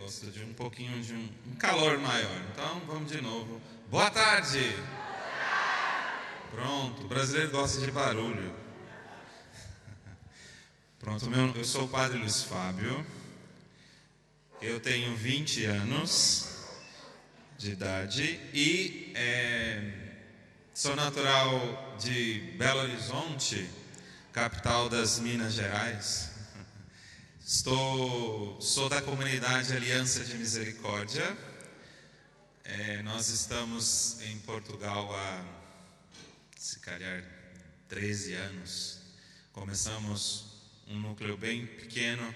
gosto de um pouquinho de um calor maior. Então, vamos de novo. Boa tarde! Pronto, o brasileiro gosta de barulho. Pronto, eu sou o Padre Luiz Fábio. Eu tenho 20 anos de idade e sou natural de Belo Horizonte, capital das Minas Gerais. Sou da comunidade Aliança de Misericórdia. Nós estamos em Portugal há, se calhar, 13 anos. Começamos um núcleo bem pequeno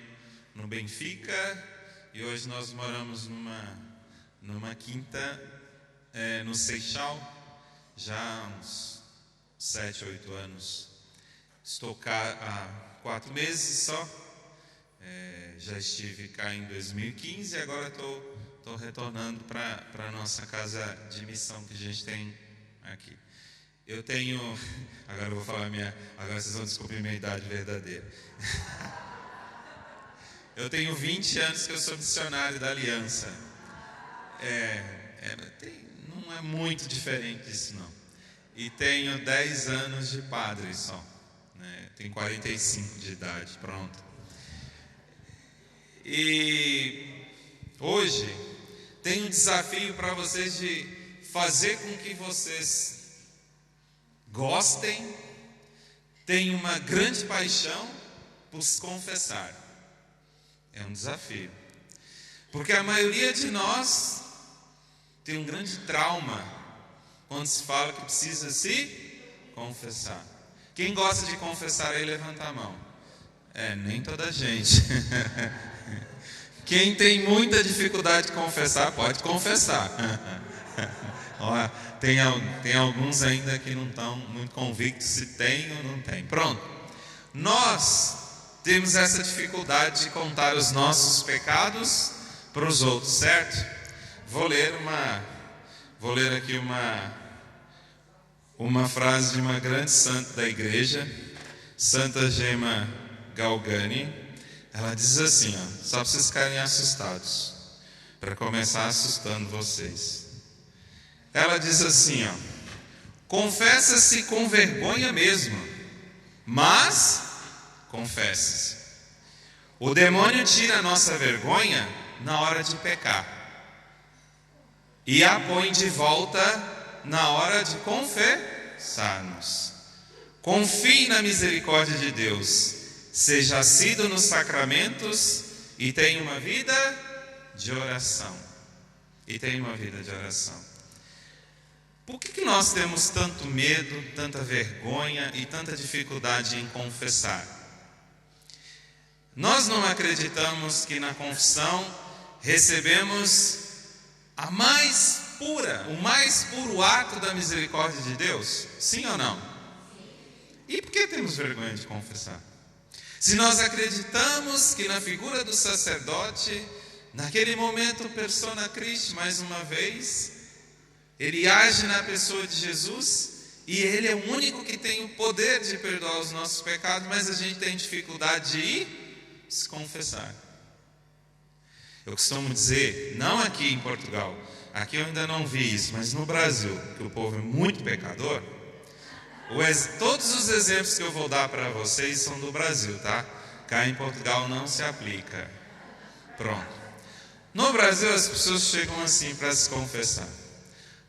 no Benfica e hoje nós moramos numa quinta no Seixal, já há uns 7, 8 anos. Estou cá há 4 meses só. Já estive cá em 2015 e agora estou retornando para a nossa casa de missão que a gente tem aqui. Eu tenho... Agora eu vou falar agora vocês vão descobrir minha idade verdadeira. Eu tenho 20 anos que eu sou missionário da Aliança. Não é muito diferente disso, não. E tenho 10 anos de padre só. Tenho 45 de idade, pronto. E hoje tem um desafio para vocês de fazer com que vocês gostem, tenham uma grande paixão por se confessar. É um desafio. Porque a maioria de nós tem um grande trauma quando se fala que precisa se confessar. Quem gosta de confessar aí, levanta a mão. Nem toda a gente. Quem tem muita dificuldade de confessar, pode confessar. Tem alguns ainda que não estão muito convictos se tem ou não tem. Pronto. Nós temos essa dificuldade de contar os nossos pecados para os outros, certo? Vou ler aqui uma frase de uma grande santa da igreja, Santa Gemma Galgani. Ela diz assim, só para vocês ficarem assustados, para começar assustando vocês. Ela diz assim, confessa-se com vergonha mesmo, mas confesse-se. O demônio tira a nossa vergonha na hora de pecar e a põe de volta na hora de confessar-nos. Confie na misericórdia de Deus. Seja assíduo nos sacramentos e tenha uma vida de oração. Por que nós temos tanto medo, tanta vergonha e tanta dificuldade em confessar? Nós não acreditamos que na confissão recebemos o mais puro ato da misericórdia de Deus? Sim ou não? E por que temos vergonha de confessar? Se nós acreditamos que na figura do sacerdote, naquele momento, persona Christi, mais uma vez, ele age na pessoa de Jesus e ele é o único que tem o poder de perdoar os nossos pecados, mas a gente tem dificuldade de ir se confessar. Eu costumo dizer, não aqui em Portugal, aqui eu ainda não vi isso, mas no Brasil, que o povo é muito pecador. Todos os exemplos que eu vou dar para vocês são do Brasil, tá? Cá em Portugal não se aplica. Pronto. No Brasil as pessoas chegam assim para se confessar.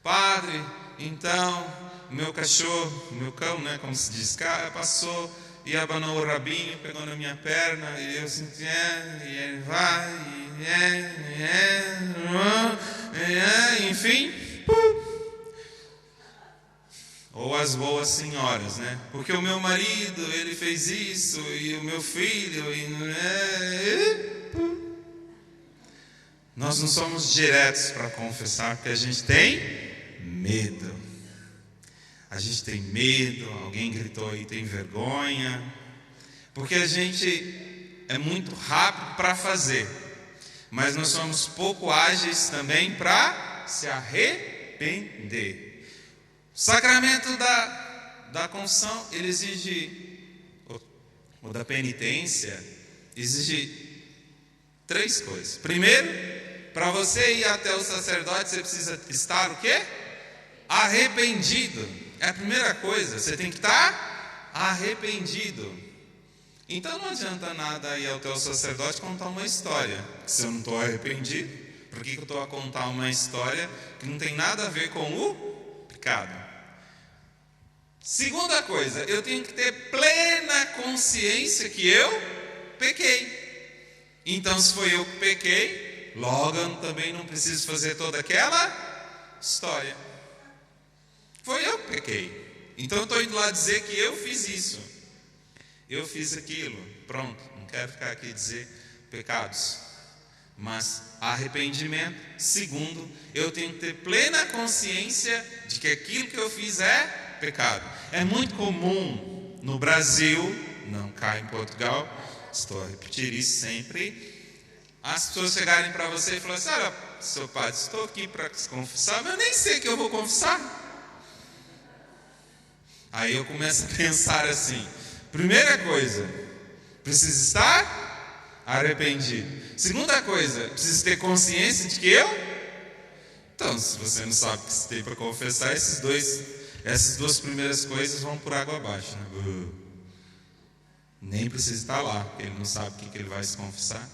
Padre, então, meu cachorro, meu cão, né, como se diz, passou e abanou o rabinho, pegou na minha perna e eu senti, e ele vai, enfim. Ou as boas senhoras, né? Porque o meu marido, ele fez isso, e o meu filho, Nós não somos diretos para confessar, porque a gente tem medo. A gente tem medo, alguém gritou aí, tem vergonha. Porque a gente é muito rápido para fazer, mas nós somos pouco ágeis também para se arrepender. O sacramento da confissão, ele exige, ou da penitência, exige 3 coisas. Primeiro, para você ir até o sacerdote, você precisa estar o quê? Arrependido. É a primeira coisa, você tem que estar arrependido. Então não adianta nada ir ao teu sacerdote contar uma história. Se eu não estou arrependido, por que eu estou a contar uma história que não tem nada a ver com o pecado? Segunda coisa, eu tenho que ter plena consciência que eu pequei. Então, se foi eu que pequei, logo eu também não preciso fazer toda aquela história. Foi eu que pequei. Então eu estou indo lá dizer que eu fiz isso. Eu fiz aquilo. Pronto, não quero ficar aqui dizer pecados. Mas arrependimento. Segundo, eu tenho que ter plena consciência de que aquilo que eu fiz é pecado. É muito comum no Brasil, não cá em Portugal, estou a repetir isso sempre, as pessoas chegarem para você e falarem assim: olha, seu padre, estou aqui para confessar, mas eu nem sei que eu vou confessar. Aí eu começo a pensar assim: primeira coisa, preciso estar arrependido. Segunda coisa, preciso ter consciência de que eu... Então, se você não sabe o que você tem para confessar, essas duas primeiras coisas vão por água abaixo, né? Nem precisa estar lá, porque ele não sabe o que ele vai se confessar.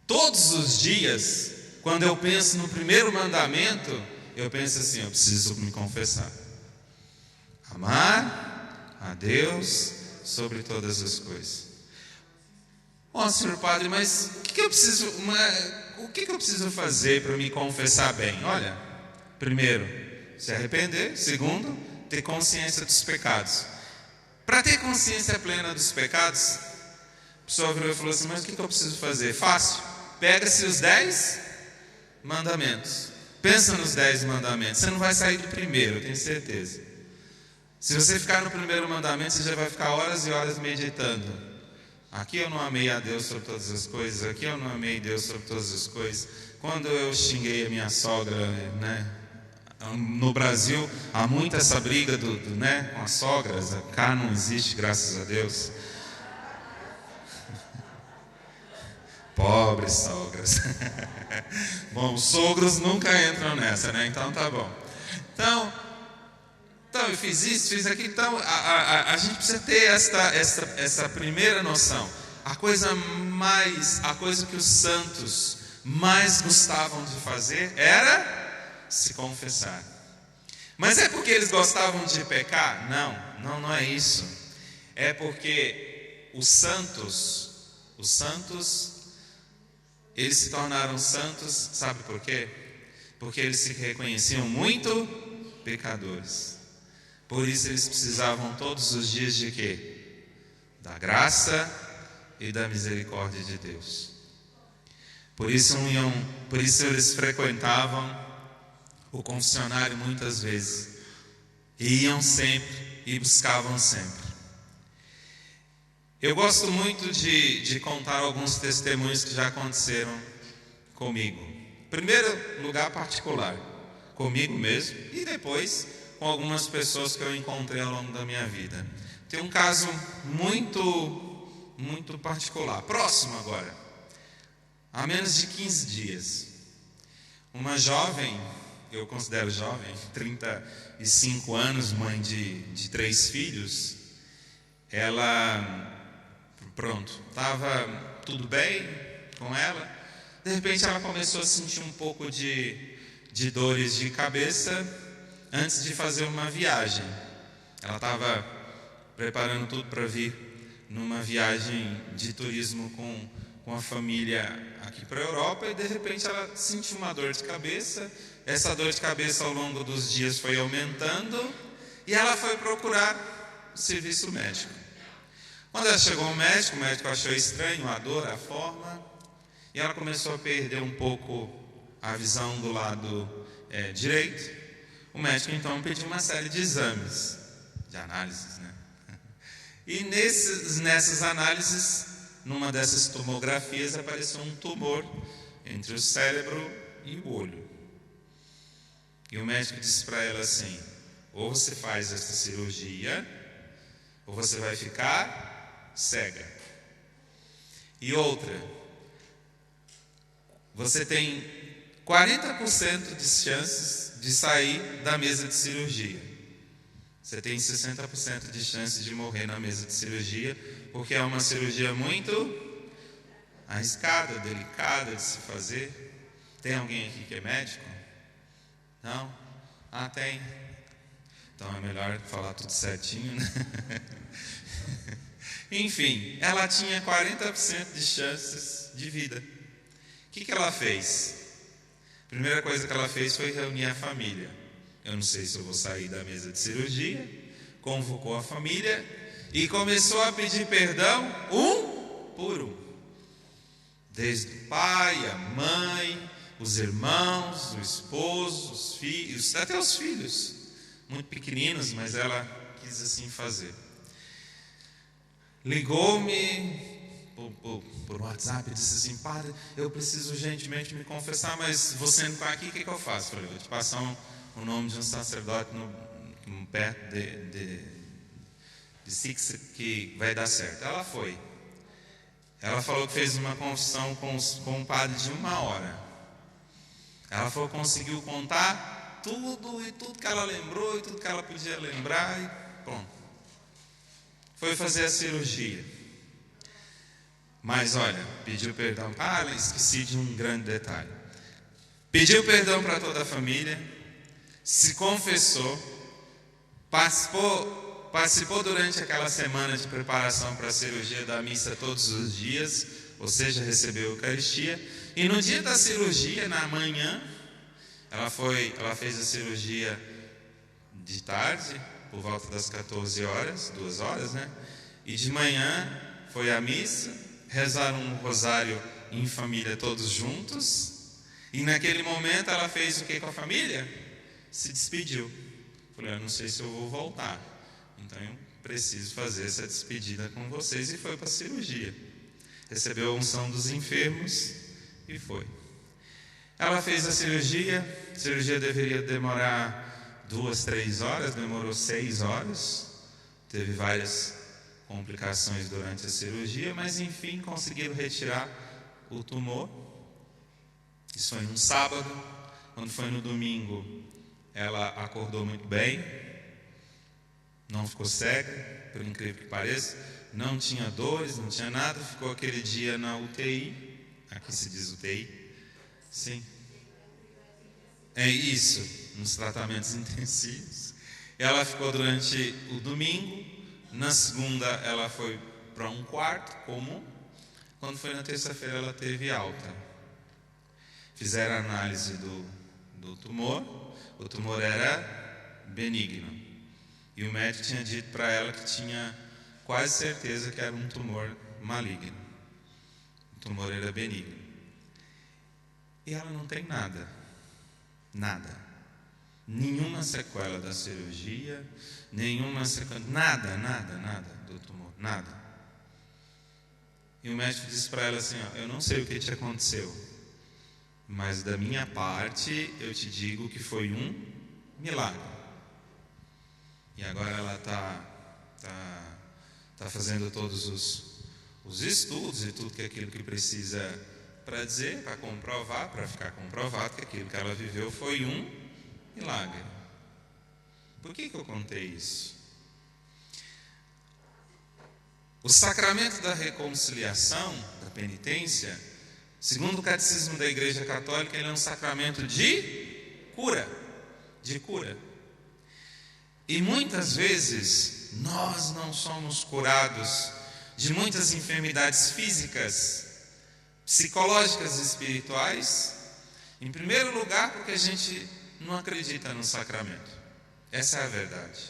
Todos os dias, quando eu penso no primeiro mandamento, eu penso assim: eu preciso me confessar. Amar a Deus sobre todas as coisas. Ó, senhor padre, mas o que eu preciso fazer para me confessar bem? Olha, primeiro, se arrepender. Segundo, ter consciência dos pecados. Para ter consciência plena dos pecados, a pessoa virou e falou assim: mas o que eu preciso fazer? Fácil. Pega-se os 10 mandamentos. Pensa nos 10 mandamentos. Você não vai sair do primeiro, eu tenho certeza. Se você ficar no primeiro mandamento, você já vai ficar horas e horas meditando. Aqui eu não amei a Deus sobre todas as coisas. Aqui eu não amei Deus sobre todas as coisas. Quando eu xinguei a minha sogra, né? No Brasil há muito essa briga com as sogras. Cá não existe, graças a Deus. Pobres sogras. Bom, os sogros nunca entram nessa, né? Então tá bom. Então eu fiz isso, fiz aquilo. Então a gente precisa ter essa primeira noção. A coisa que os santos mais gostavam de fazer era se confessar. Mas é porque eles gostavam de pecar? Não é isso. É porque os santos, eles se tornaram santos, sabe por quê? Porque eles se reconheciam muito pecadores. Por isso eles precisavam todos os dias de quê? Da graça e da misericórdia de Deus. Por isso eles frequentavam o confessionário muitas vezes. E iam sempre e buscavam sempre. Eu gosto muito de contar alguns testemunhos que já aconteceram comigo. Primeiro lugar particular, comigo mesmo, e depois com algumas pessoas que eu encontrei ao longo da minha vida. Tem um caso muito particular, próximo agora, há menos de 15 dias. Uma jovem, eu considero jovem, 35 anos, mãe de 3 filhos, ela, estava tudo bem com ela. De repente ela começou a sentir um pouco de dores de cabeça antes de fazer uma viagem. Ela estava preparando tudo para vir numa viagem de turismo com a família aqui para a Europa, e de repente ela sentiu uma dor de cabeça. Essa dor de cabeça ao longo dos dias foi aumentando e ela foi procurar o serviço médico. Quando ela chegou ao médico, o médico achou estranho a dor, a forma, e ela começou a perder um pouco a visão do lado direito. O médico então pediu uma série de exames, de análises, né? E nessas análises, numa dessas tomografias, apareceu um tumor entre o cérebro e o olho. E o médico disse para ela assim: ou você faz essa cirurgia, ou você vai ficar cega. E outra, você tem 40% de chances de sair da mesa de cirurgia. Você tem 60% de chance de morrer na mesa de cirurgia, porque é uma cirurgia muito arriscada, delicada de se fazer. Tem alguém aqui que é médico? Não? Ah, tem. Então é melhor falar tudo certinho, né? Enfim, ela tinha 40% de chances de vida. O que ela fez? A primeira coisa que ela fez foi reunir a família. Eu não sei se eu vou sair da mesa de cirurgia. Convocou a família e começou a pedir perdão um por um. Desde o pai, a mãe, os irmãos, o esposo, os filhos, até os filhos. Muito pequeninos, mas ela quis assim fazer. Ligou-me por WhatsApp e disse assim: padre, eu preciso urgentemente me confessar, mas você não está aqui, o que eu faço? Falei: vou te passar o nome de um sacerdote perto de Six que vai dar certo. Ela foi. Ela falou que fez uma confissão com um padre de 1 hora. Ela falou que conseguiu contar tudo que ela lembrou e tudo que ela podia lembrar e pronto. Foi fazer a cirurgia. Mas olha, pediu perdão. Esqueci de um grande detalhe. Pediu perdão para toda a família, se confessou, participou durante aquela semana de preparação para a cirurgia da missa todos os dias, ou seja, recebeu a Eucaristia. E no dia da cirurgia, na manhã, ela fez a cirurgia de tarde, por volta das 14 horas, 2 horas, né? E de manhã foi à missa, rezaram um rosário em família todos juntos. E naquele momento ela fez o que com a família? Se despediu. Falei: eu não sei se eu vou voltar, então eu preciso fazer essa despedida com vocês. E foi para a cirurgia. Recebeu a unção dos enfermos e foi. Ela fez a cirurgia deveria demorar 2, 3 horas, demorou 6 horas. Teve várias complicações durante a cirurgia, mas enfim conseguiram retirar o tumor. Isso foi num sábado. Quando foi no domingo, ela acordou muito bem, não ficou cega, por incrível que pareça, não tinha dores, não tinha nada. Ficou aquele dia na UTI, aqui se diz UTI, sim, é isso, nos tratamentos intensivos. Ela ficou durante o domingo. Na segunda ela foi para um quarto comum. Quando foi na terça-feira ela teve alta. Fizeram a análise do tumor. O tumor era benigno. E o médico tinha dito para ela que tinha quase certeza que era um tumor maligno. O tumor era benigno. E ela não tem nada. Nada. Nenhuma sequela da cirurgia, nenhuma sequela, nada do tumor, nada. E o médico disse para ela assim: eu não sei o que te aconteceu, mas da minha parte eu te digo que foi um milagre. E agora ela tá fazendo todos os estudos e tudo aquilo que precisa para dizer, para comprovar, para ficar comprovado que aquilo que ela viveu foi um milagre. Por que eu contei isso? O sacramento da reconciliação, da penitência, segundo o catecismo da Igreja Católica, ele é um sacramento de cura. De cura. E muitas vezes nós não somos curados de muitas enfermidades físicas, psicológicas e espirituais. Em primeiro lugar, porque a gente não acredita no sacramento. Essa é a verdade.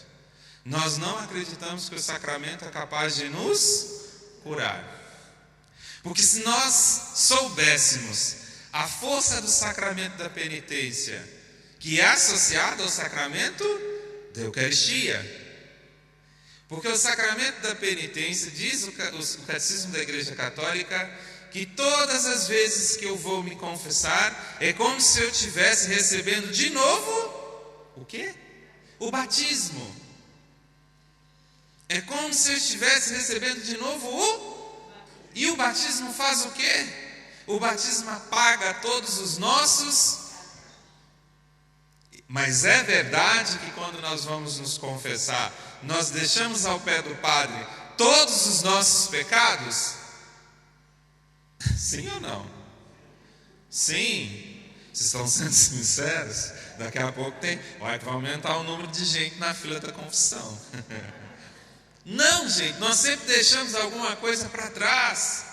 Nós não acreditamos que o sacramento é capaz de nos curar. Porque se nós soubéssemos a força do sacramento da penitência, que é associado ao sacramento da Eucaristia. Porque o sacramento da penitência, diz o catecismo da Igreja Católica, que todas as vezes que eu vou me confessar, é como se eu estivesse recebendo de novo, o quê? O batismo. É como se eu estivesse recebendo de novo E o batismo faz o quê? O batismo apaga todos os nossos. Mas é verdade que quando nós vamos nos confessar, nós deixamos ao pé do Padre todos os nossos pecados? Sim ou não? Sim. Vocês estão sendo sinceros? Daqui a pouco vai aumentar o número de gente na fila da confissão. Não, gente, nós sempre deixamos alguma coisa para trás.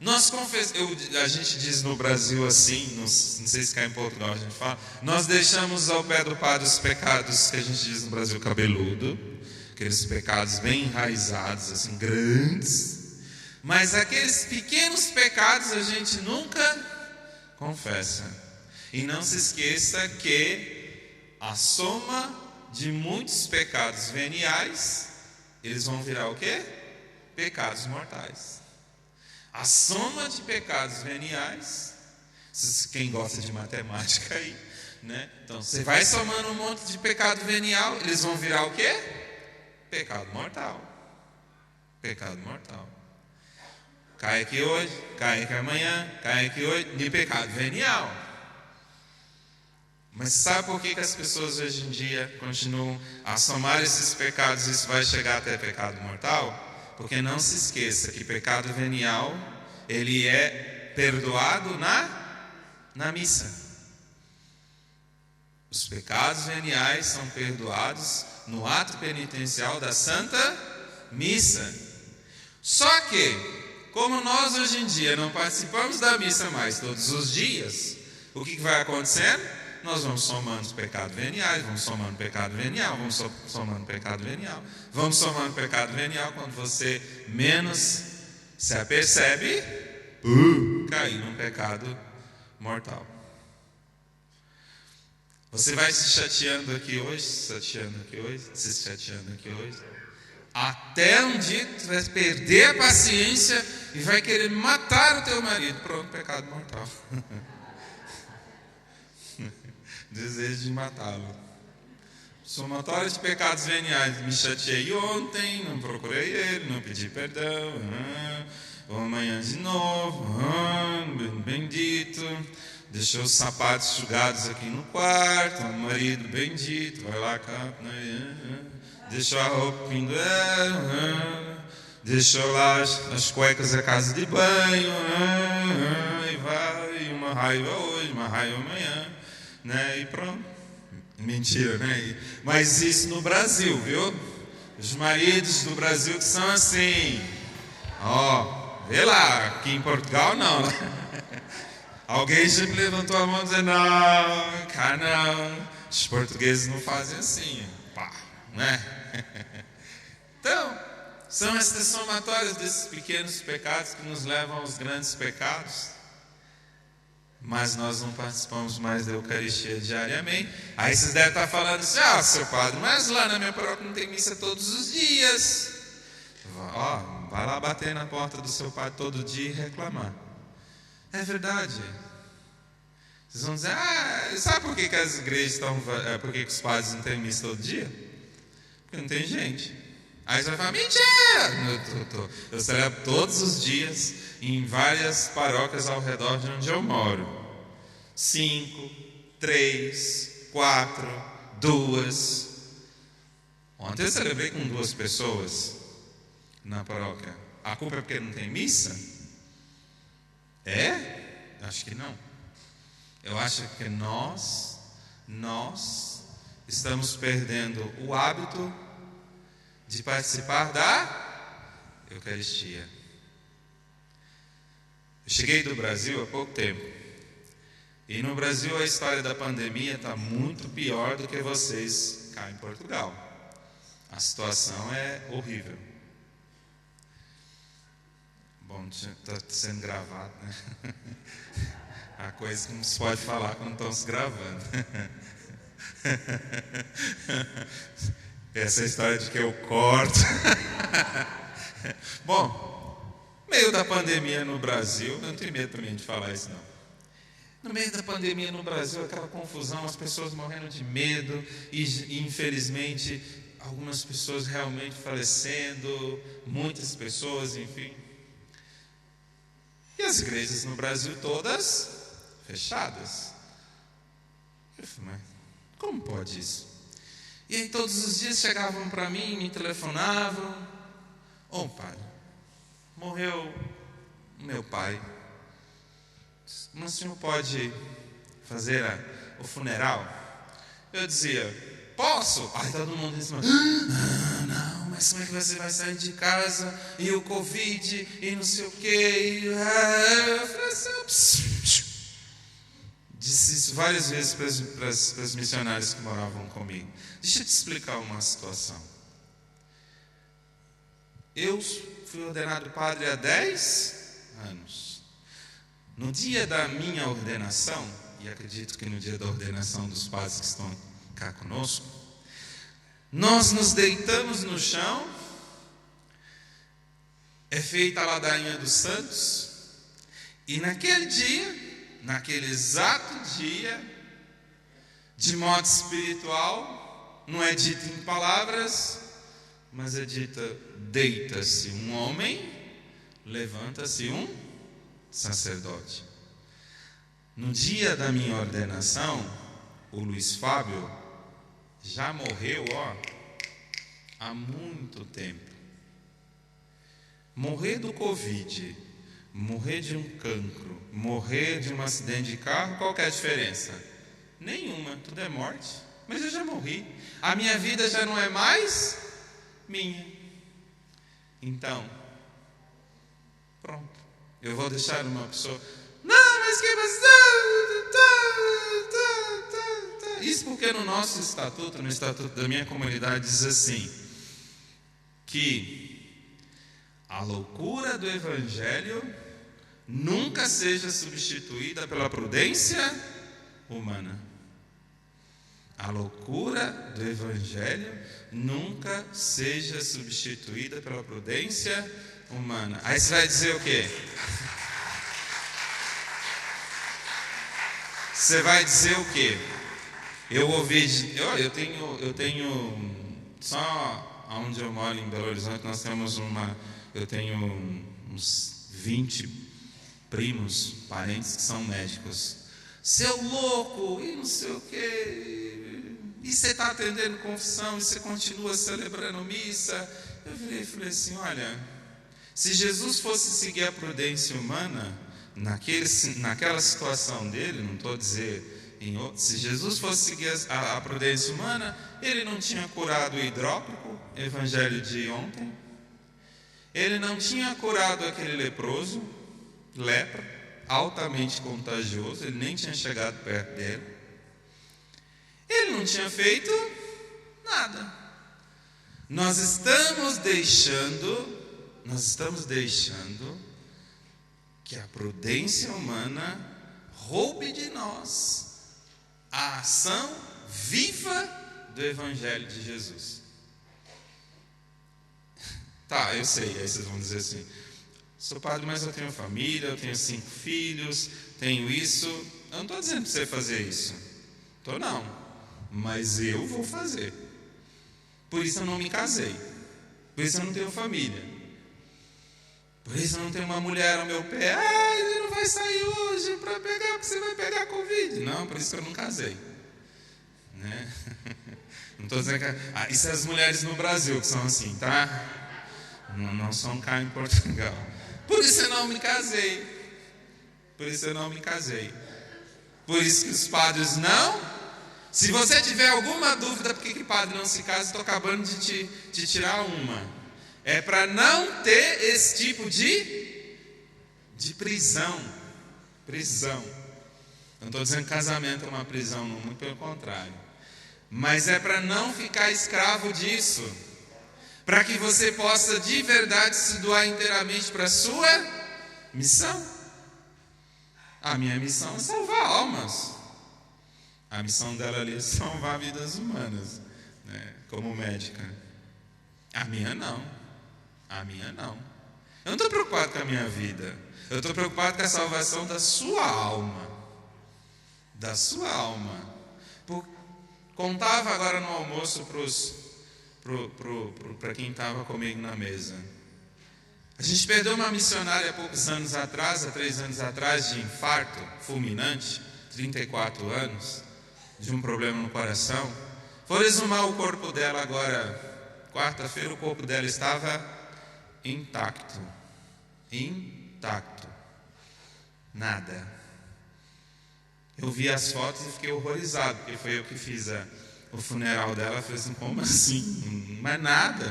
A gente diz no Brasil assim, não sei se cá em Portugal a gente fala, nós deixamos ao pé do Padre os pecados que a gente diz no Brasil cabeludo, aqueles pecados bem enraizados, assim, grandes, mas aqueles pequenos pecados a gente nunca confessa. E não se esqueça que a soma de muitos pecados veniais, eles vão virar o quê? Pecados mortais. A soma de pecados veniais, quem gosta de matemática aí, né? Então, você vai somando um monte de pecado venial, eles vão virar o quê? Pecado mortal. Pecado mortal. Cai aqui hoje, cai aqui amanhã, cai aqui hoje, de pecado venial. Mas sabe por que as pessoas hoje em dia continuam a somar esses pecados e isso vai chegar até pecado mortal? Porque não se esqueça que pecado venial, ele é perdoado na missa. Os pecados veniais são perdoados no ato penitencial da Santa Missa. Só que, como nós hoje em dia não participamos da missa mais todos os dias, o que vai acontecendo? Nós vamos somando os pecados veniais, vamos somando pecado venial, vamos somando pecado venial, vamos somando pecado venial. Quando você menos se apercebe, cair num pecado mortal. Você vai se chateando aqui hoje, se chateando aqui hoje, até um dia você vai perder a paciência e vai querer matar o teu marido. Pronto, pecado mortal. Desejo de matá-lo. Somatório de pecados veniais. Me chateei ontem, não procurei ele, não pedi perdão. Vou amanhã de novo. Bendito. Deixou os sapatos sugados aqui no quarto. Marido bendito. Vai lá, canta. Deixou a roupa pendurada. Deixou lá as cuecas da casa de banho. E vai. Uma raiva hoje, uma raiva amanhã. Né? E pronto. Mentira, né? Mas isso no Brasil, viu? Os maridos do Brasil que são assim. Vê lá, aqui em Portugal não. Alguém já levantou a mão dizendo, não, cá não. Os portugueses não fazem assim. Pá, né? Então, são essas somatórias desses pequenos pecados que nos levam aos grandes pecados. Mas nós não participamos mais da Eucaristia diariamente. Aí vocês devem estar falando assim, seu padre, mas lá na minha paróquia não tem missa todos os dias. Vai lá bater na porta do seu padre todo dia e reclamar. É verdade. Vocês vão dizer, sabe por que as igrejas estão, por que os padres não têm missa todo dia? Porque não tem gente. Aí você vai falar, mentira! Eu celebro todos os dias em várias paróquias ao redor de onde eu moro. 5, 3, 4, 2. Ontem eu celebrei com 2 pessoas na paróquia. A culpa é porque não tem missa? Acho que não. Eu acho que nós estamos perdendo o hábito de participar da Eucaristia. Eu cheguei do Brasil há pouco tempo. E no Brasil a história da pandemia está muito pior do que vocês cá em Portugal. A situação é horrível. Bom, está sendo gravado, né? Há coisas que não se pode falar quando estão se gravando. Essa história de que eu corto. Bom, no meio da pandemia no Brasil, eu não tenho medo também de falar isso não. No meio da pandemia no Brasil, aquela confusão, as pessoas morrendo de medo e infelizmente algumas pessoas realmente falecendo, muitas pessoas, enfim. E as igrejas no Brasil todas fechadas. Eu falei, mas como pode isso? E aí todos os dias chegavam para mim, me telefonavam. Padre, morreu meu pai. Mas o senhor pode fazer o funeral? Eu dizia, posso? Aí todo mundo disse, não, mas como é que você vai sair de casa? E o Covid, e não sei o quê. Eu falei assim, disse isso várias vezes para os missionários que moravam comigo. Deixa eu te explicar uma situação. Eu fui ordenado padre há 10 anos. No dia da minha ordenação, e acredito que no dia da ordenação dos padres que estão cá conosco, nós nos deitamos no chão, é feita a ladainha dos santos, e naquele dia, naquele exato dia, de modo espiritual, não é dito em palavras, mas é dita, deita-se um homem, levanta-se um sacerdote. No dia da minha ordenação, o Luiz Fábio já morreu, há muito tempo. Morrer do Covid, morrer de um cancro, morrer de um acidente de carro, qual que é a diferença? Nenhuma, tudo é morte. Mas eu já morri. A minha vida já não é mais minha. Então, pronto. Eu vou deixar uma pessoa, não, mas que isso porque no nosso estatuto, no estatuto da minha comunidade, diz assim, que a loucura do evangelho nunca seja substituída pela prudência humana. A loucura do evangelho nunca seja substituída pela prudência humana. Aí você vai dizer o quê? Você vai dizer o quê? Eu tenho só onde eu moro em Belo Horizonte, nós temos eu tenho uns 20 primos, parentes que são médicos. Seu louco, e não sei o quê, e você está atendendo confissão, e você continua celebrando missa. Eu falei assim, olha, se Jesus fosse seguir a prudência humana, naquela situação dele, não estou a dizer em outro, se Jesus fosse seguir a prudência humana, ele não tinha curado o hidrópico, evangelho de ontem, ele não tinha curado aquele leproso, lepra, altamente contagioso, ele nem tinha chegado perto dele, ele não tinha feito nada. Nós estamos deixando que a prudência humana roube de nós a ação viva do Evangelho de Jesus. Tá, eu sei, aí vocês vão dizer assim, sou padre, mas eu tenho família, eu tenho 5 filhos, tenho isso. Eu não estou dizendo para você fazer isso. Estou não, mas eu vou fazer. Por isso eu não me casei, por isso eu não tenho família, por isso eu não tenho uma mulher ao meu pé. Ele não vai sair hoje para pegar, porque você vai pegar Covid. Não, por isso que eu não casei, né? Não estou dizendo que isso é as mulheres no Brasil que são assim, tá? Não são cá em Portugal. Por isso eu não me casei. Por isso eu não me casei. Por isso que os padres não. Se você tiver alguma dúvida por que padre não se casa, estou acabando de te tirar uma. É para não ter esse tipo de prisão. Prisão. Não estou dizendo que casamento é uma prisão, não, muito pelo contrário. Mas é para não ficar escravo disso. Para que você possa de verdade se doar inteiramente para a sua missão. A minha missão é salvar almas. A missão dela ali é salvar vidas humanas, né, como médica. A minha não. A minha não. Eu não estou preocupado com a minha vida. Eu estou preocupado com a salvação da sua alma. Da sua alma. Contava agora no almoço para quem estava comigo na mesa. A gente perdeu uma missionária há poucos anos atrás, há 3 anos atrás, de infarto fulminante, 34 anos, de um problema no coração. Foram exumar o corpo dela agora, quarta-feira, o corpo dela estava intacto. Intacto. Nada. Eu vi as fotos e fiquei horrorizado, porque foi eu que fiz o funeral dela. Eu falei assim, como assim? Mas nada.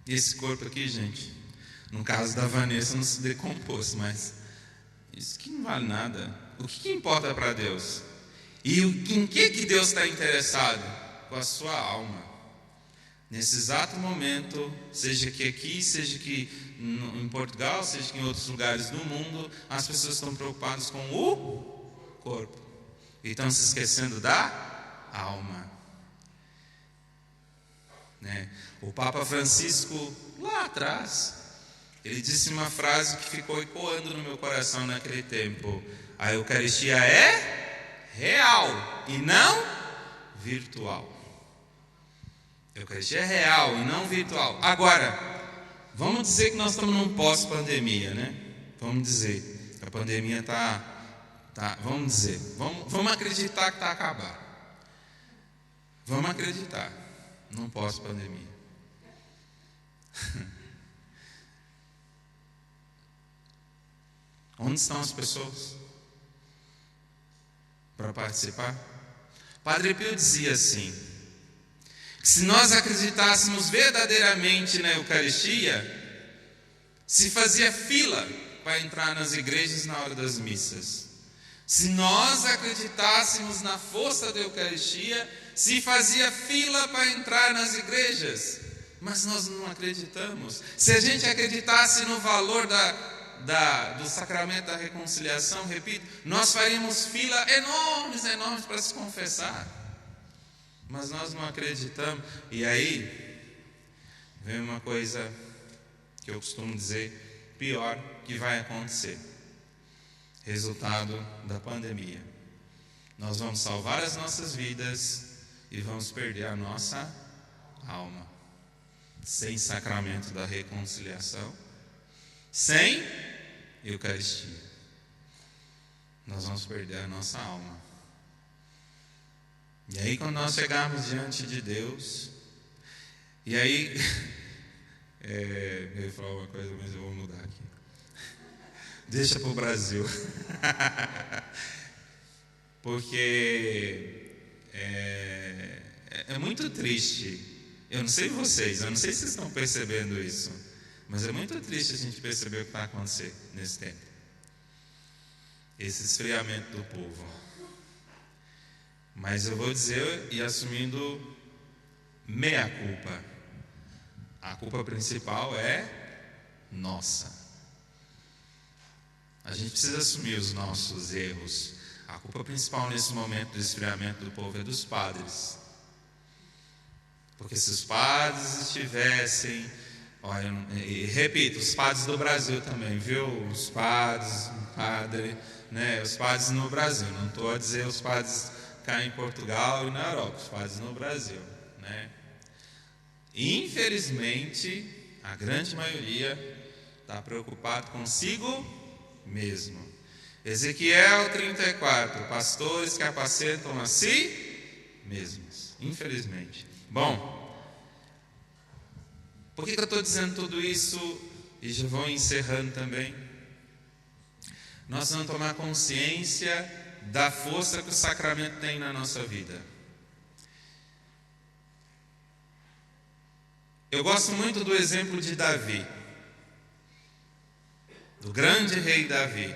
E esse corpo aqui, gente, no caso da Vanessa, não se decompôs, mas isso que não vale nada. O que importa para Deus? E em que Deus está interessado? Com a sua alma. Nesse exato momento, seja que aqui, seja que em Portugal, seja que em outros lugares do mundo, as pessoas estão preocupadas com o corpo e estão se esquecendo da alma. O Papa Francisco, lá atrás, ele disse uma frase que ficou ecoando no meu coração naquele tempo: a Eucaristia é real e não virtual. A Eucaristia é real e não virtual. Agora, vamos dizer que nós estamos num pós-pandemia, né? Vamos dizer que a pandemia está vamos acreditar que está a acabar. Vamos acreditar num pós-pandemia. Onde estão as pessoas para participar? Padre Pio dizia assim, que se nós acreditássemos verdadeiramente na Eucaristia, se fazia fila para entrar nas igrejas na hora das missas. Se nós acreditássemos na força da Eucaristia, se fazia fila para entrar nas igrejas. Mas nós não acreditamos. Se a gente acreditasse no valor do sacramento da reconciliação, repito, nós faríamos fila enormes para se confessar. Mas nós não acreditamos. E aí vem uma coisa que eu costumo dizer, pior que vai acontecer. Resultado da pandemia. Nós vamos salvar as nossas vidas e vamos perder a nossa alma. Sem sacramento da reconciliação, sem Eucaristia, nós vamos perder a nossa alma. E aí, quando nós chegarmos diante de Deus, e aí, eu ia falar uma coisa, mas eu vou mudar aqui. Deixa para o Brasil. Porque é muito triste. Eu não sei vocês, eu não sei se vocês estão percebendo isso, mas é muito triste a gente perceber o que está acontecendo nesse tempo. Esse esfriamento do povo. Mas eu vou dizer, e assumindo meia culpa. A culpa principal é nossa. A gente precisa assumir os nossos erros. A culpa principal nesse momento do esfriamento do povo é dos padres. Porque se os padres estivessem, olha, e repito, os padres do Brasil também, viu? Os padres no Brasil, não estou a dizer os padres cá em Portugal e na Europa, os padres no Brasil, né? Infelizmente, a grande maioria está preocupado consigo mesmo. Ezequiel 34, pastores que apacentam a si mesmos, infelizmente. Bom, por que eu estou dizendo tudo isso e já vou encerrando também? Nós vamos tomar consciência da força que o sacramento tem na nossa vida. Eu gosto muito do exemplo de Davi, do grande rei Davi,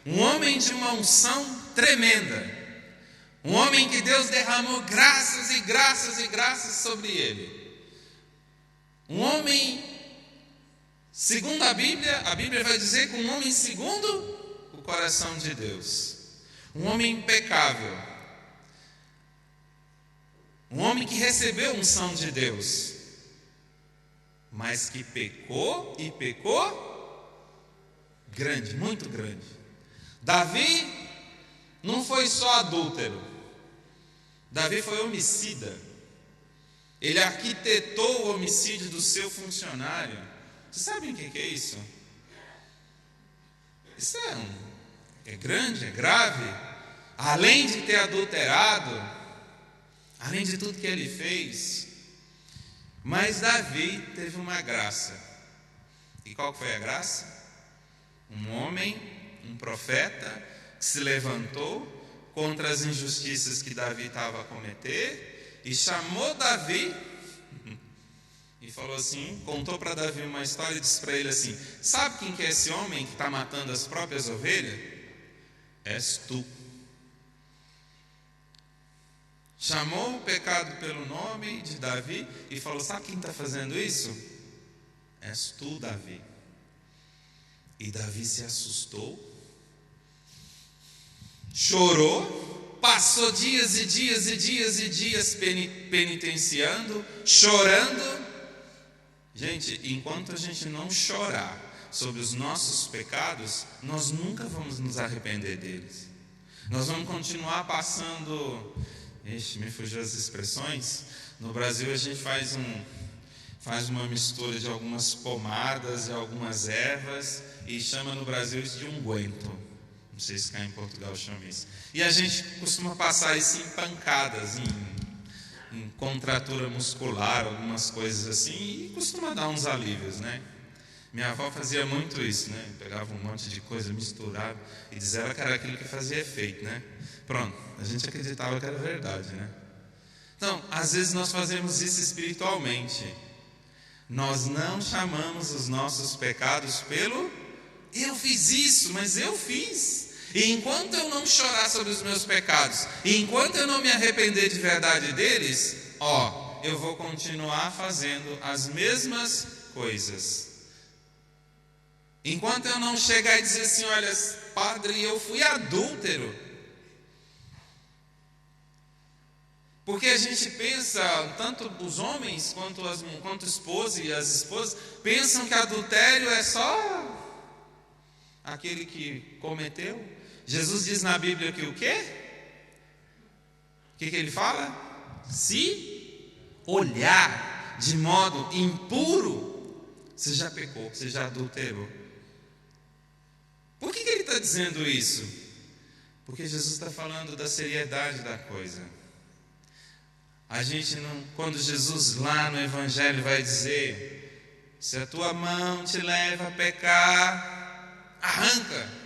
um homem de uma unção tremenda. Um homem que Deus derramou graças e graças e graças sobre ele. Um homem, segundo a Bíblia vai dizer que um homem segundo o coração de Deus. Um homem impecável. Um homem que recebeu a unção de Deus. Mas que pecou e pecou grande, muito grande. Davi não foi só adúltero. Davi foi homicida. Ele arquitetou o homicídio do seu funcionário. Vocês sabem o que é isso? Isso é grande, é grave. Além de ter adulterado, além de tudo que ele fez, mas Davi teve uma graça. E qual foi a graça? Um homem, um profeta, que se levantou contra as injustiças que Davi estava a cometer e chamou Davi e falou assim, contou para Davi uma história e disse para ele assim: sabe quem que é esse homem que está matando as próprias ovelhas? És tu. Chamou o pecado pelo nome de Davi e falou: sabe quem está fazendo isso? És tu, Davi. E Davi se assustou, chorou, passou dias e dias e dias e dias penitenciando, chorando. Gente, enquanto a gente não chorar sobre os nossos pecados, nós nunca vamos nos arrepender deles. Nós vamos continuar passando... me fugiu as expressões. No Brasil a gente faz uma mistura de algumas pomadas e algumas ervas e chama no Brasil isso de unguento. Não sei se cá em Portugal chama isso. E a gente costuma passar isso em pancadas, em contratura muscular, algumas coisas assim, e costuma dar uns alívios, né? Minha avó fazia muito isso, né? Pegava um monte de coisa, misturava e dizia que era aquilo que fazia efeito, né? Pronto, a gente acreditava que era verdade, né? Então, às vezes nós fazemos isso espiritualmente. Nós não chamamos os nossos pecados pelo eu fiz isso, mas eu fiz. E enquanto eu não chorar sobre os meus pecados, e enquanto eu não me arrepender de verdade deles, eu vou continuar fazendo as mesmas coisas. Enquanto eu não chegar e dizer assim: olha, padre, eu fui adúltero. Porque a gente pensa, tanto os homens quanto esposa e as esposas, pensam que adultério é só aquele que cometeu. Jesus diz na Bíblia que o quê? O que ele fala? Se olhar de modo impuro, você já pecou, você já adulterou. Por que ele está dizendo isso? Porque Jesus está falando da seriedade da coisa. A gente não, quando Jesus lá no Evangelho vai dizer: se a tua mão te leva a pecar, arranca.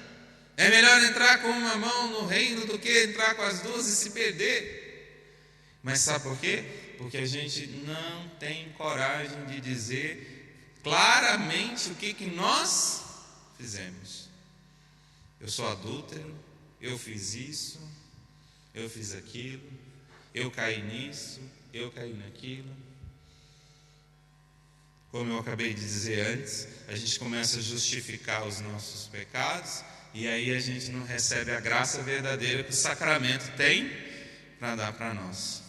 É melhor entrar com uma mão no reino do que entrar com as duas e se perder. Mas sabe por quê? Porque a gente não tem coragem de dizer claramente o que nós fizemos. Eu sou adúltero, eu fiz isso, eu fiz aquilo, eu caí nisso, eu caí naquilo. Como eu acabei de dizer antes, a gente começa a justificar os nossos pecados e aí a gente não recebe a graça verdadeira que o sacramento tem para dar para nós.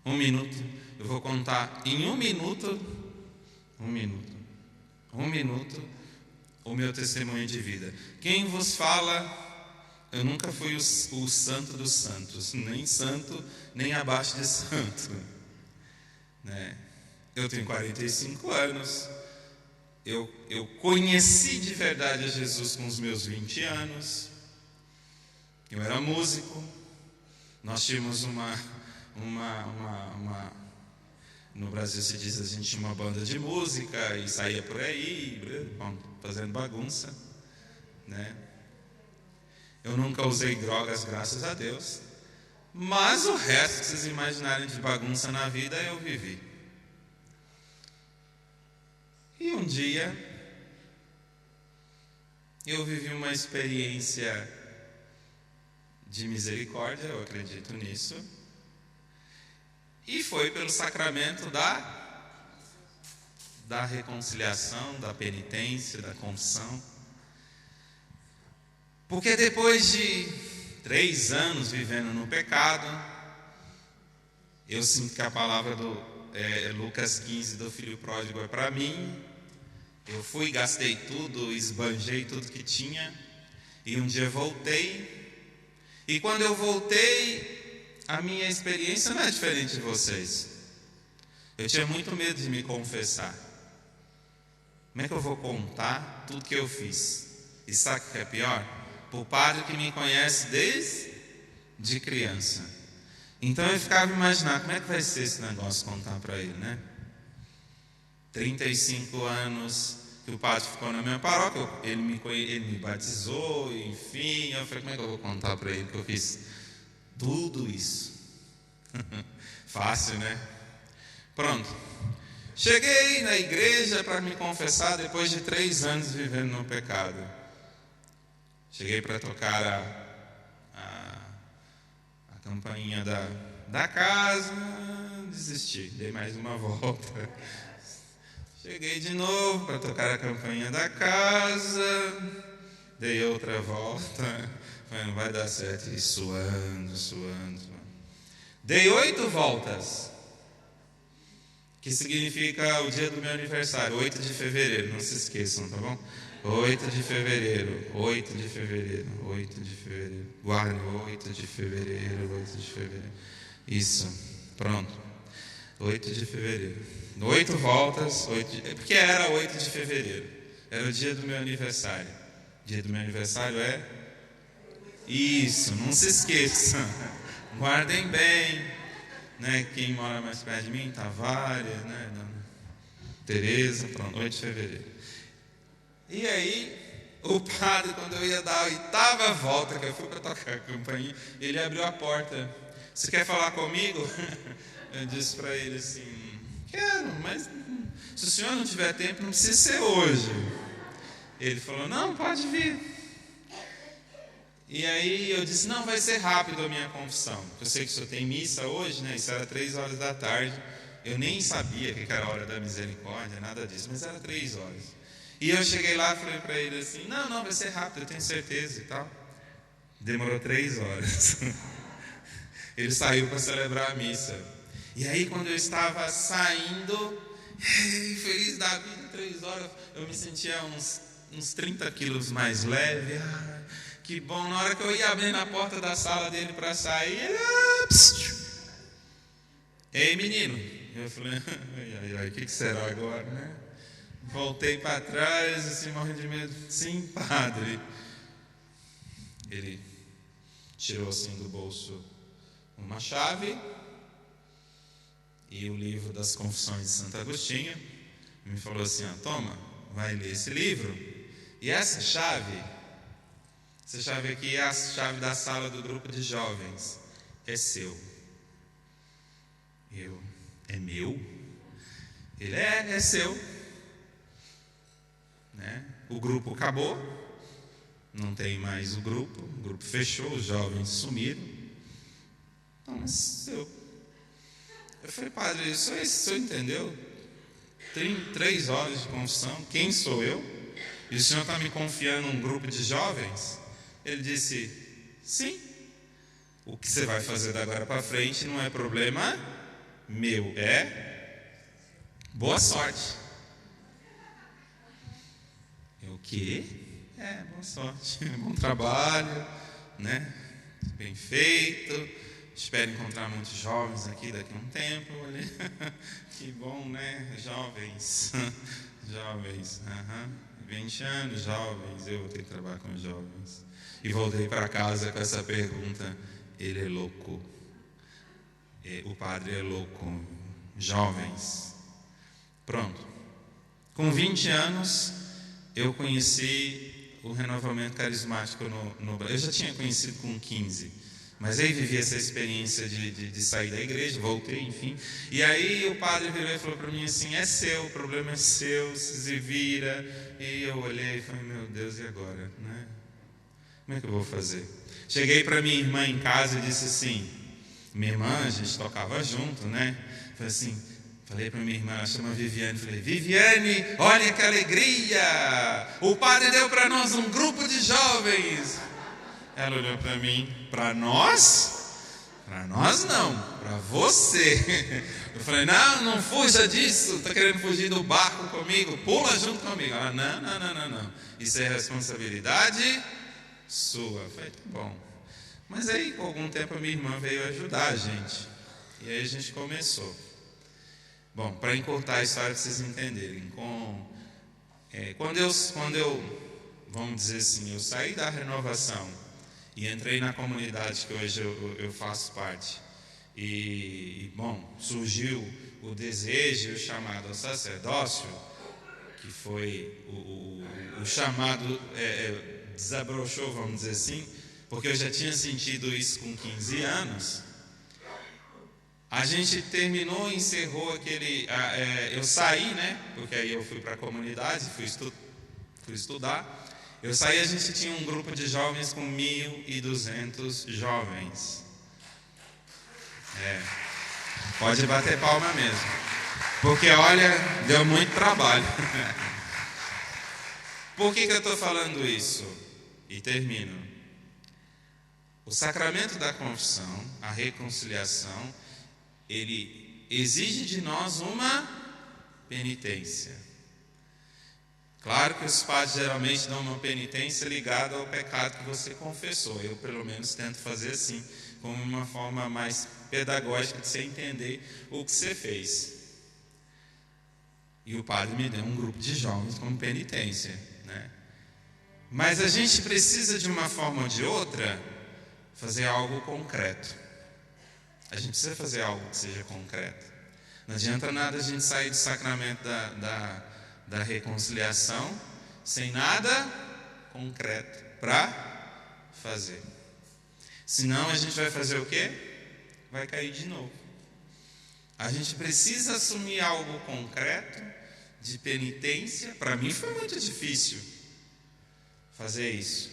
1 minuto, eu vou contar em 1 minuto, o meu testemunho de vida. Quem vos fala, eu nunca fui o santo dos santos, nem santo, nem abaixo de santo, né? Eu tenho 45 anos, eu conheci de verdade a Jesus com os meus 20 anos, eu era músico, nós tínhamos no Brasil se diz, a gente tinha uma banda de música e saía por aí, fazendo bagunça, né? Eu nunca usei drogas, graças a Deus, mas o resto que vocês imaginarem de bagunça na vida eu vivi. E um dia eu vivi uma experiência de misericórdia, eu acredito nisso, e foi pelo sacramento da reconciliação, da penitência, da confissão. Porque depois de 3 anos vivendo no pecado, eu sinto que a palavra Lucas 15 do filho pródigo é para mim. Eu fui, gastei tudo, esbanjei tudo que tinha, e um dia voltei. E quando eu voltei, a minha experiência não é diferente de vocês. Eu tinha muito medo de me confessar. Como é que eu vou contar tudo que eu fiz? E sabe o que é pior? Para o padre que me conhece desde criança. Então eu ficava imaginando, como é que vai ser esse negócio contar para ele, né? 35 anos que o padre ficou na minha paróquia, ele me batizou, enfim. Eu falei, como é que eu vou contar para ele que eu fiz tudo isso? Fácil, né? Pronto. Cheguei na igreja para me confessar depois de 3 anos vivendo no pecado. Cheguei para tocar a campainha da casa, desisti, dei mais uma volta. Cheguei de novo para tocar a campainha da casa, dei outra volta, falei, não vai dar certo, e suando. Dei 8 voltas, que significa o dia do meu aniversário, 8 de fevereiro, não se esqueçam, tá bom? 8 de fevereiro, guarde, 8 de fevereiro, isso, pronto, 8 de fevereiro, 8 voltas, porque era 8 de fevereiro, era o dia do meu aniversário. O dia do meu aniversário é isso, não se esqueçam, guardem bem, né? Quem mora mais perto de mim, Tavares, né? Tereza, pronto, 8 de fevereiro. E aí, o padre, quando eu ia dar a 8ª volta, que eu fui para tocar a campainha, ele abriu a porta. Você quer falar comigo? Eu disse para ele assim, quero, mas se o senhor não tiver tempo, não precisa ser hoje. Ele falou, não, pode vir. E aí eu disse, não, vai ser rápido a minha confissão. Eu sei que o senhor tem missa hoje, né? Isso era 3 horas da tarde. Eu nem sabia que era a hora da misericórdia, nada disso, mas era 3 horas. E eu cheguei lá e falei para ele assim, não, vai ser rápido, eu tenho certeza e tal. Demorou 3 horas. Ele saiu para celebrar a missa. E aí quando eu estava saindo, feliz da vida, 3 horas, eu me sentia uns 30 quilos mais leve. Que bom, na hora que eu ia abrir na porta da sala dele para sair, ele... Ei, menino. Eu falei, o que será agora, né? Voltei para trás, assim, morrendo de medo. Sim, padre. Ele tirou assim do bolso uma chave e o livro das Confissões de Santo Agostinho. E me falou assim, toma, vai ler esse livro. E essa chave aqui é a chave da sala do grupo de jovens. É seu. É meu? Ele é seu. Né? O grupo acabou, não tem mais o grupo fechou, os jovens sumiram. Não, mas seu. Eu falei, padre, o senhor entendeu? Tem 3 horas de confissão, quem sou eu? E o senhor está me confiando um grupo de jovens? Ele disse, sim. O que você vai fazer da agora para frente não é problema meu, é boa sorte. O quê? Boa sorte, bom trabalho, né? Bem feito. Espero encontrar muitos jovens aqui daqui a um tempo. Que bom, né? Jovens, 20 anos, jovens, eu vou ter que trabalhar com jovens. E voltei para casa com essa pergunta, ele é louco? O padre é louco? Jovens. Pronto. Com 20 anos, eu conheci o renovamento carismático no Brasil. Eu já tinha conhecido com 15, mas aí vivi essa experiência de sair da igreja, voltei, enfim. E aí o padre virou e falou para mim assim, é seu, o problema é seu, se vira. E eu olhei e falei, meu Deus, e agora? Né? Como é que eu vou fazer? Cheguei para minha irmã em casa e disse assim, minha irmã, a gente tocava junto, né? Falei para minha irmã, ela chama Viviane, falei, Viviane, olha que alegria, o padre deu para nós um grupo de jovens. Ela olhou para mim, para nós? Para nós não, para você. Eu falei, não fuja disso, está querendo fugir do barco comigo, pula junto comigo. Ela, não, isso é responsabilidade sua. Eu falei, tá bom. Mas aí, com algum tempo, a minha irmã veio ajudar a gente. E aí a gente começou. Bom, para encurtar a história, para vocês entenderem. Quando eu, vamos dizer assim, eu saí da renovação e entrei na comunidade que hoje eu faço parte. Bom, surgiu o desejo, o chamado ao sacerdócio, que foi o chamado, desabrochou, vamos dizer assim, porque eu já tinha sentido isso com 15 anos. A gente terminou, encerrou eu saí, né? Porque aí eu fui para a comunidade, fui estudar. Eu saí, a gente tinha um grupo de jovens com 1.200 jovens. Pode bater palma mesmo. Porque, olha, deu muito trabalho. Por que eu estou falando isso? E termino. O sacramento da confissão, a reconciliação, ele exige de nós uma penitência. Claro que os padres geralmente dão uma penitência ligada ao pecado que você confessou. Eu, pelo menos, tento fazer assim, como uma forma mais pedagógica de você entender o que você fez. E o padre me deu um grupo de jovens como penitência, né? Mas a gente precisa, de uma forma ou de outra, fazer algo concreto. A gente precisa fazer algo que seja concreto. Não adianta nada a gente sair do sacramento da reconciliação sem nada concreto para fazer. Senão a gente vai fazer o quê? Vai cair de novo. A gente precisa assumir algo concreto de penitência. Para mim foi muito difícil fazer isso.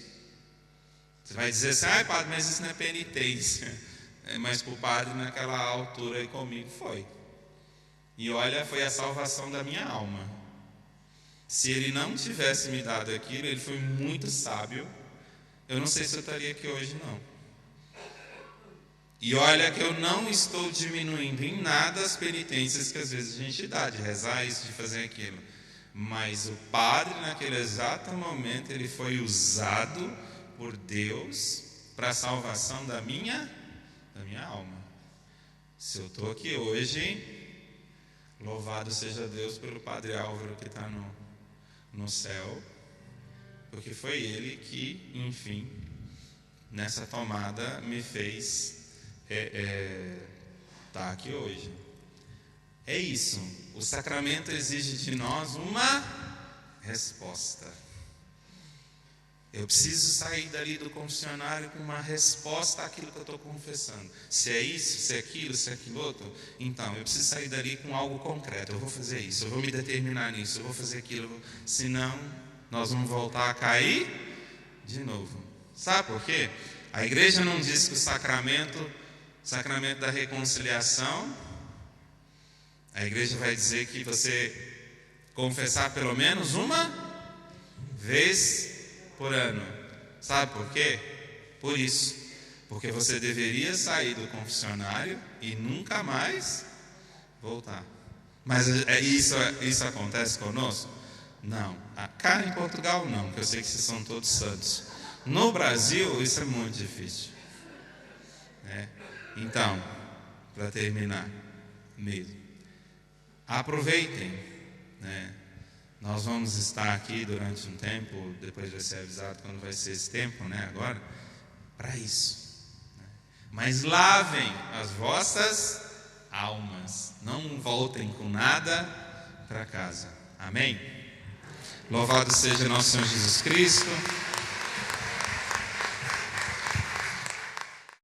Você vai dizer assim, padre, mas isso não é penitência. Mas para o padre naquela altura e comigo foi. E olha, foi a salvação da minha alma. Se ele não tivesse me dado aquilo, ele foi muito sábio. Eu não sei se eu estaria aqui hoje, não. E olha que eu não estou diminuindo em nada as penitências que às vezes a gente dá, de rezar isso, de fazer aquilo. Mas o padre, naquele exato momento, ele foi usado por Deus para a salvação da minha alma. Se eu estou aqui hoje, louvado seja Deus pelo Padre Álvaro que está no céu, porque foi ele que, enfim, nessa tomada me fez estar aqui hoje. É isso. O sacramento exige de nós uma resposta. Eu preciso sair dali do confessionário com uma resposta àquilo que eu estou confessando. Se é isso, se é aquilo outro, então eu preciso sair dali com algo concreto. Eu vou fazer isso, eu vou me determinar nisso, eu vou fazer aquilo. Senão, nós vamos voltar a cair de novo. Sabe por quê? A igreja não diz que o sacramento da reconciliação, a igreja vai dizer que você confessar pelo menos uma vez por ano. Sabe por quê? Por isso. Porque você deveria sair do confessionário e nunca mais voltar. Mas isso acontece conosco? Não. Cá em Portugal não, porque eu sei que vocês são todos santos. No Brasil isso é muito difícil. Então, para terminar mesmo, aproveitem, né? Nós vamos estar aqui durante um tempo, depois vai ser avisado quando vai ser esse tempo, né, agora, para isso. Mas lavem as vossas almas, não voltem com nada para casa. Amém? Louvado seja nosso Senhor Jesus Cristo.